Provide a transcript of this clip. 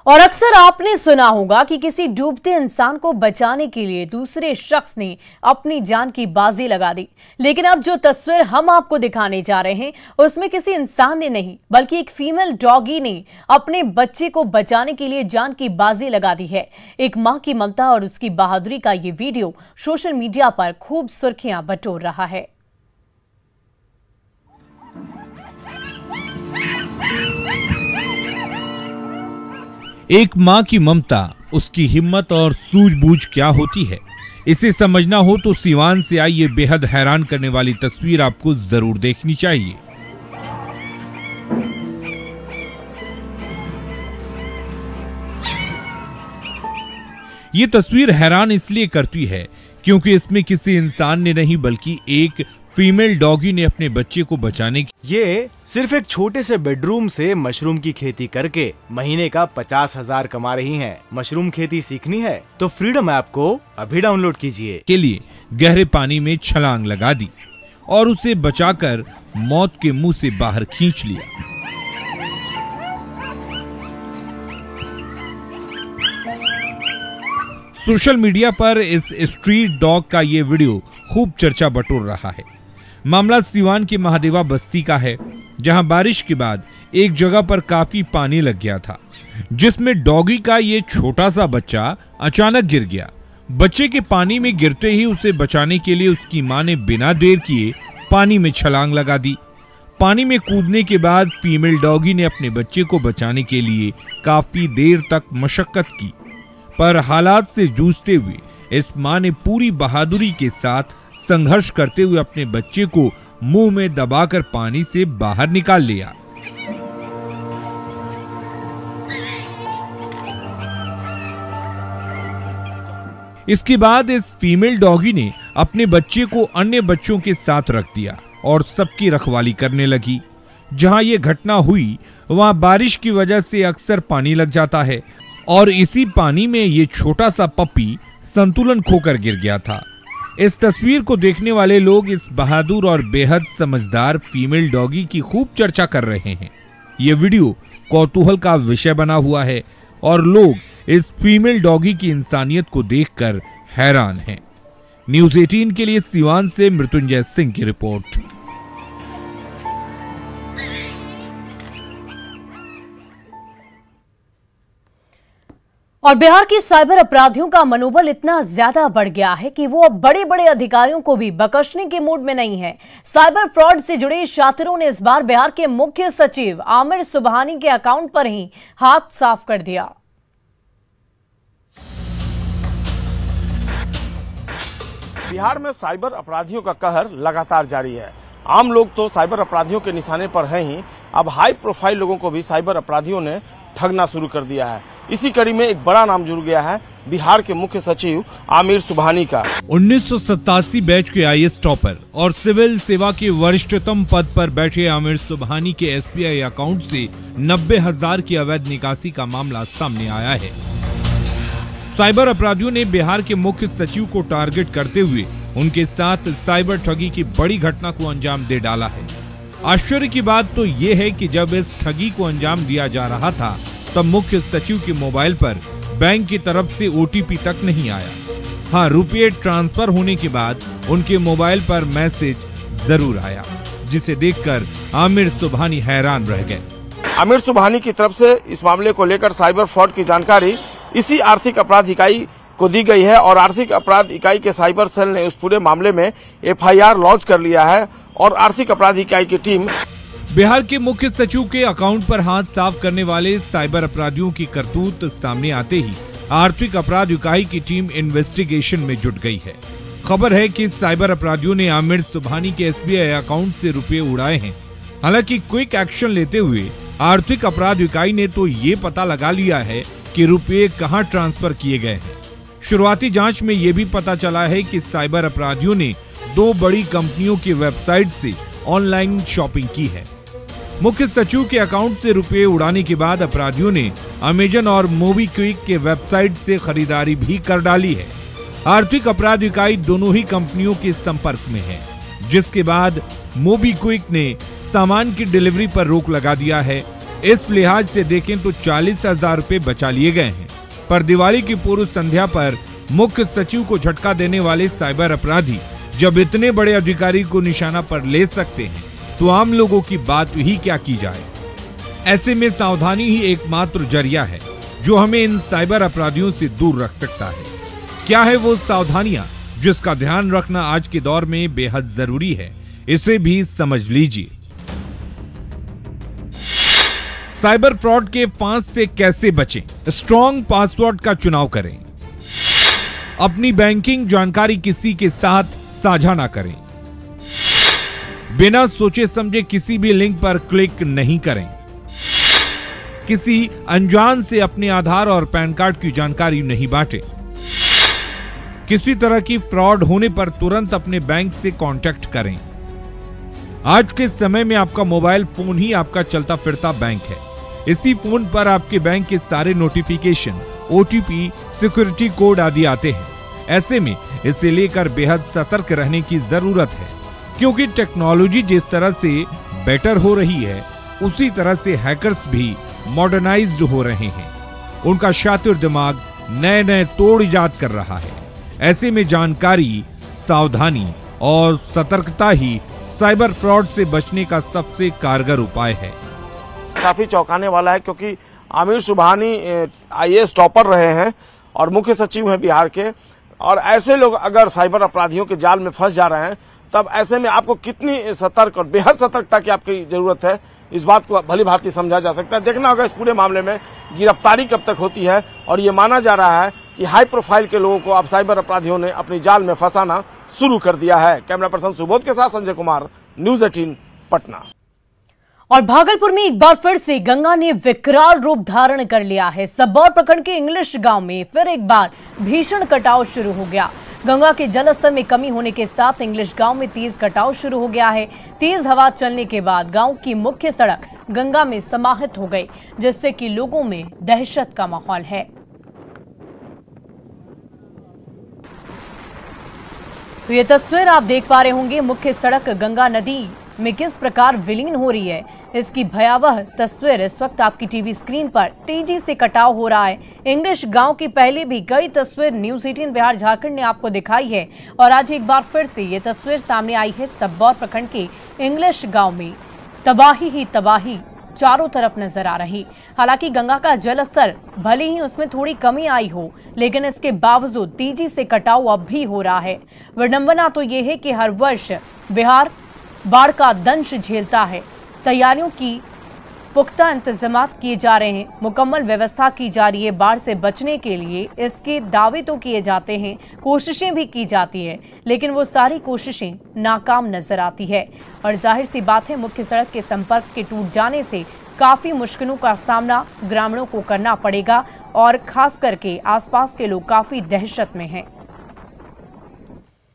और अक्सर आपने सुना होगा कि किसी डूबते इंसान को बचाने के लिए दूसरे शख्स ने अपनी जान की बाजी लगा दी। लेकिन अब जो तस्वीर हम आपको दिखाने जा रहे हैं उसमें किसी इंसान ने नहीं बल्कि एक फीमेल डॉगी ने अपने बच्चे को बचाने के लिए जान की बाजी लगा दी है। एक मां की ममता और उसकी बहादुरी का ये वीडियो सोशल मीडिया पर खूब सुर्खियां बटोर रहा है। एक माँ की ममता, उसकी हिम्मत और सूझबूझ क्या होती है, इसे समझना हो तो सिवान से आई ये बेहद हैरान करने वाली तस्वीर आपको जरूर देखनी चाहिए। ये तस्वीर हैरान इसलिए करती है क्योंकि इसमें किसी इंसान ने नहीं बल्कि एक फीमेल डॉगी ने अपने बच्चे को बचाने की। ये सिर्फ एक छोटे से बेडरूम से मशरूम की खेती करके महीने का 50,000 कमा रही हैं। मशरूम खेती सीखनी है तो फ्रीडम ऐप को अभी डाउनलोड कीजिए। के लिए गहरे पानी में छलांग लगा दी और उसे बचाकर मौत के मुंह से बाहर खींच लिया। सोशल मीडिया पर इस स्ट्रीट डॉग का ये वीडियो खूब चर्चा बटोर रहा है। मामला सिवान की महादेवा बस्ती का है, जहां बारिश के बाद एक जगह पर काफी पानी लग गया था, जिसमें डॉगी का ये छोटा सा बच्चा अचानक गिर गया। बच्चे के पानी में गिरते ही उसे बचाने के लिए उसकी मां ने बिना देर किए पानी में छलांग लगा दी। पानी में कूदने के बाद फीमेल डॉगी ने अपने बच्चे को बचाने के लिए काफी देर तक मशक्कत की, पर हालात से जूझते हुए इस मां ने पूरी बहादुरी के साथ संघर्ष करते हुए अपने बच्चे को मुंह में दबाकर पानी से बाहर निकाल लिया। इसके बाद इस फीमेल डॉगी ने अपने बच्चे को अन्य बच्चों के साथ रख दिया और सबकी रखवाली करने लगी। जहां यह घटना हुई वहां बारिश की वजह से अक्सर पानी लग जाता है और इसी पानी में ये छोटा सा पप्पी संतुलन खोकर गिर गया था। इस तस्वीर को देखने वाले लोग इस बहादुर और बेहद समझदार फीमेल डॉगी की खूब चर्चा कर रहे हैं। ये वीडियो कौतूहल का विषय बना हुआ है और लोग इस फीमेल डॉगी की इंसानियत को देखकर हैरान हैं। न्यूज़ 18 के लिए सिवान से मृत्युंजय सिंह की रिपोर्ट। और बिहार के साइबर अपराधियों का मनोबल इतना ज्यादा बढ़ गया है कि वो अब बड़े बड़े अधिकारियों को भी बख्शने के मूड में नहीं है। साइबर फ्रॉड से जुड़े शातिरों ने इस बार बिहार के मुख्य सचिव आमिर सुबहानी के अकाउंट पर ही हाथ साफ कर दिया। बिहार में साइबर अपराधियों का कहर लगातार जारी है। आम लोग तो साइबर अपराधियों के निशाने पर हैं ही, अब हाई प्रोफाइल लोगों को भी साइबर अपराधियों ने ठगना शुरू कर दिया है। इसी कड़ी में एक बड़ा नाम जुड़ गया है बिहार के मुख्य सचिव आमिर सुबहानी का। 1987 बैच के आईएएस टॉपर और सिविल सेवा के वरिष्ठतम पद पर बैठे आमिर सुबहानी के एसबीआई अकाउंट से 90,000 की अवैध निकासी का मामला सामने आया है। साइबर अपराधियों ने बिहार के मुख्य सचिव को टारगेट करते हुए उनके साथ साइबर ठगी की बड़ी घटना को अंजाम दे डाला है। आश्चर्य की बात तो ये है कि जब इस ठगी को अंजाम दिया जा रहा था तब मुख्य सचिव के मोबाइल पर बैंक की तरफ से ओटीपी तक नहीं आया। हाँ, रुपये ट्रांसफर होने के बाद उनके मोबाइल पर मैसेज जरूर आया, जिसे देखकर आमिर सुबहानी हैरान रह गए। आमिर सुबहानी की तरफ से इस मामले को लेकर साइबर फ्रॉड की जानकारी इसी आर्थिक अपराध इकाई को दी गई है और आर्थिक अपराध इकाई के साइबर सेल ने उस पूरे मामले में एफआईआर लॉन्च कर लिया है और आर्थिक अपराध इकाई की टीम बिहार के मुख्य सचिव के अकाउंट पर हाथ साफ करने वाले साइबर अपराधियों की करतूत सामने आते ही आर्थिक अपराध इकाई की टीम इन्वेस्टिगेशन में जुट गई है। खबर है कि साइबर अपराधियों ने आमिर सुबहानी के एसबीआई अकाउंट से रुपए उड़ाए हैं। हालांकि क्विक एक्शन लेते हुए आर्थिक अपराध इकाई ने तो ये पता लगा लिया है कि रुपए कहां ट्रांसफर किए गए हैं। शुरुआती जांच में ये भी पता चला है कि साइबर अपराधियों ने 2 बड़ी कंपनियों की वेबसाइट से ऑनलाइन शॉपिंग की है। मुख्य सचिव के अकाउंट से रुपए उड़ाने के बाद अपराधियों ने अमेजन और मोबीक्विक के वेबसाइट से खरीदारी भी कर डाली है। आर्थिक अपराध इकाई दोनों ही कंपनियों के संपर्क में है, जिसके बाद मोबीक्विक ने सामान की डिलीवरी पर रोक लगा दिया है। इस लिहाज से देखें तो 40,000 रुपए बचा लिए गए हैं। पर दिवाली की पूर्व संध्या पर मुख्य सचिव को झटका देने वाले साइबर अपराधी जब इतने बड़े अधिकारी को निशाना पर ले सकते हैं तो आम लोगों की बात ही क्या की जाए। ऐसे में सावधानी ही एकमात्र जरिया है जो हमें इन साइबर अपराधियों से दूर रख सकता है। क्या है वो सावधानियां जिसका ध्यान रखना आज के दौर में बेहद जरूरी है, इसे भी समझ लीजिए। साइबर फ्रॉड के फांस से कैसे बचें? स्ट्रॉन्ग पासवर्ड का चुनाव करें। अपनी बैंकिंग जानकारी किसी के साथ साझा ना करें। बिना सोचे समझे किसी भी लिंक पर क्लिक नहीं करें। किसी अनजान से अपने आधार और पैन कार्ड की जानकारी नहीं बांटें। किसी तरह की फ्रॉड होने पर तुरंत अपने बैंक से कांटेक्ट करें। आज के समय में आपका मोबाइल फोन ही आपका चलता फिरता बैंक है। इसी फोन पर आपके बैंक के सारे नोटिफिकेशन, ओटीपी, सिक्योरिटी कोड आदि आते हैं। ऐसे में इसे लेकर बेहद सतर्क रहने की जरूरत है, क्योंकि टेक्नोलॉजी जिस तरह से बेटर हो रही है उसी तरह से हैकर्स भी मॉडर्नाइज्ड हो रहे हैं। उनका शातिर दिमाग नए नए तोड़ इजाद कर रहा है। ऐसे में जानकारी, सावधानी और सतर्कता ही साइबर फ्रॉड से बचने का सबसे कारगर उपाय है। काफी चौंकाने वाला है, क्योंकि आमिर सुबहानी IAS टॉपर रहे हैं और मुख्य सचिव हैं बिहार के, और ऐसे लोग अगर साइबर अपराधियों के जाल में फंस जा रहे हैं तब ऐसे में आपको कितनी सतर्क और बेहद सतर्कता की आपकी जरूरत है, इस बात को भली भांति समझा जा सकता है। देखना होगा इस पूरे मामले में गिरफ्तारी कब तक होती है, और ये माना जा रहा है कि हाई प्रोफाइल के लोगों को अब साइबर अपराधियों ने अपनी जाल में फंसाना शुरू कर दिया है। कैमरा पर्सन सुबोध के साथ संजय कुमार, News 18 पटना। और भागलपुर में एक बार फिर से गंगा ने विकराल रूप धारण कर लिया है। सबौर प्रखंड के इंग्लिश गांव में फिर एक बार भीषण कटाव शुरू हो गया। गंगा के जलस्तर में कमी होने के साथ इंग्लिश गांव में तेज कटाव शुरू हो गया है। तेज हवा चलने के बाद गांव की मुख्य सड़क गंगा में समाहित हो गई, जिससे कि लोगों में दहशत का माहौल है। तो ये तस्वीर आप देख पा रहे होंगे, मुख्य सड़क गंगा नदी में किस प्रकार विलीन हो रही है। इसकी भयावह तस्वीर इस वक्त आपकी टीवी स्क्रीन पर तेजी से कटाव हो रहा है। इंग्लिश गांव की पहले भी कई तस्वीर News 18 बिहार झारखंड ने आपको दिखाई है, और आज एक बार फिर से ये तस्वीर सामने आई है। सबौर प्रखंड के इंग्लिश गांव में तबाही ही तबाही चारों तरफ नजर आ रही। हालांकि गंगा का जलस्तर भले ही उसमें थोड़ी कमी आई हो, लेकिन इसके बावजूद तेजी से कटाव अब भी हो रहा है। विडंबना तो ये है कि हर वर्ष बिहार बाढ़ का दंश झेलता है। तैयारियों की पुख्ता इंतजाम किए जा रहे हैं, मुकम्मल व्यवस्था की जा रही है। बाढ़ से बचने के लिए इसके दावे तो किए जाते हैं, कोशिशें भी की जाती है, लेकिन वो सारी कोशिशें नाकाम नजर आती है। और जाहिर सी बात है, मुख्य सड़क के संपर्क के टूट जाने से काफी मुश्किलों का सामना ग्रामीणों को करना पड़ेगा, और खास करके आसपास के लोग काफी दहशत में हैं।